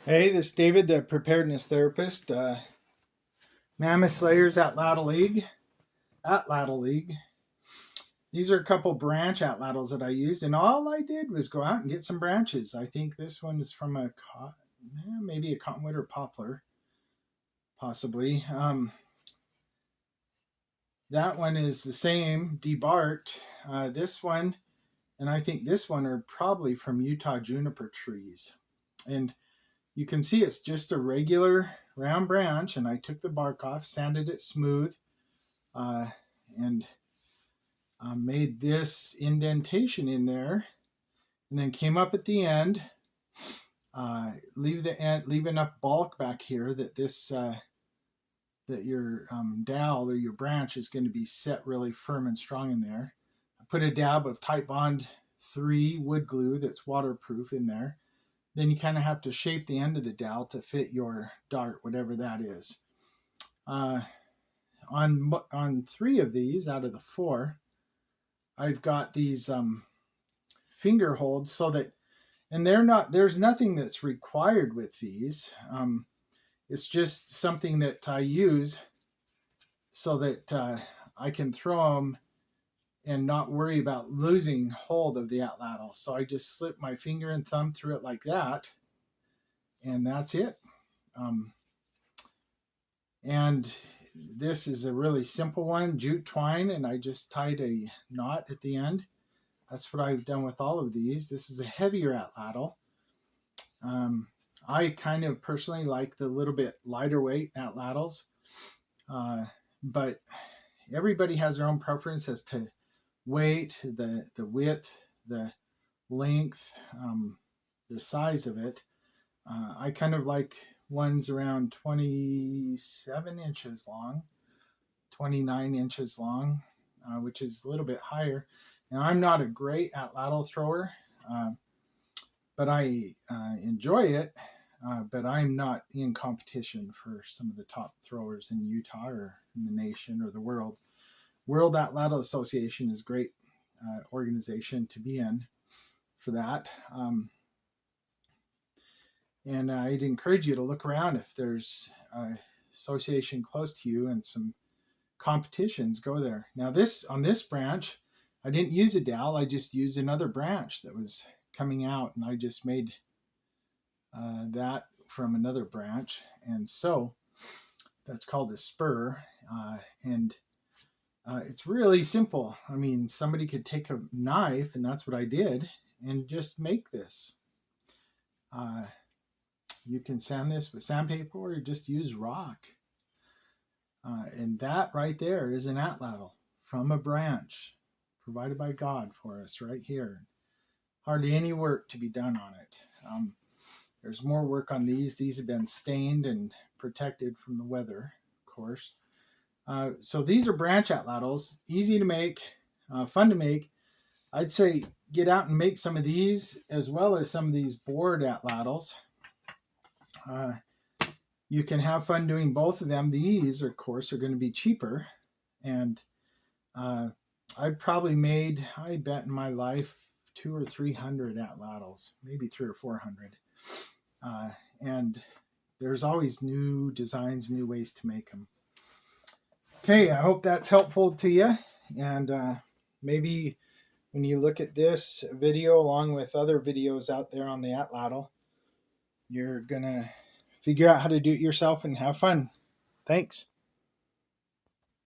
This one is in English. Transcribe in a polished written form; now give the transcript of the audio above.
Hey, this is David, the preparedness therapist. Mammoth Slayers Atlatl League. Atlatl League. These are a couple branch atlatls that I used, and all I did was go out and get some branches. I think this one is from maybe a cottonwood or poplar, possibly. That one is the same, debarked. This one, and I think this one are probably from Utah juniper trees. And you can see it's just a regular round branch, and I took the bark off, sanded it smooth, uh, and made this indentation in there, and then came up at the end. Leave enough bulk back here that that your dowel or your branch is going to be set really firm and strong in there. I put a dab of Titebond 3 wood glue that's waterproof in there. Then you kind of have to shape the end of the dowel to fit your dart, whatever that is. On 3 of these out of the 4, I've got these finger holds so that, and there's nothing that's required with these. It's just something that I use so that I can throw them and not worry about losing hold of the atlatl. So I just slip my finger and thumb through it like that, and that's it. And this is a really simple one, jute twine, and I just tied a knot at the end. That's what I've done with all of these. This is a heavier atlatl. I kind of personally like the little bit lighter weight atlatls, but everybody has their own preference as to weight, the width, the length, the size of it. I kind of like ones around 27 inches long, 29 inches long, which is a little bit higher. Now, I'm not a great atlatl thrower, but I enjoy it. But I'm not in competition for some of the top throwers in Utah or in the nation or the world. World Atlatl Association is a great organization to be in for that. And I'd encourage you to look around if there's an association close to you and some competitions, go there. Now on this branch, I didn't use a dowel, I just used another branch that was coming out, and I just made that from another branch. And so that's called a spur. And it's really simple. I mean, somebody could take a knife, and that's what I did, and just make this. You can sand this with sandpaper or just use rock. And that right there is an atlatl from a branch provided by God for us right here. Hardly any work to be done on it. There's more work on these. These have been stained and protected from the weather, of course. So these are branch atlatls, easy to make, fun to make. I'd say get out and make some of these as well as some of these board atlatls. You can have fun doing both of them. These, of course, are going to be cheaper. And I've probably made, I bet in my life, 200 or 300 atlatls, maybe 300 or 400. And there's always new designs, new ways to make them. Okay, I hope that's helpful to you. And maybe when you look at this video along with other videos out there on the atlatl, you're going to figure out how to do it yourself and have fun. Thanks.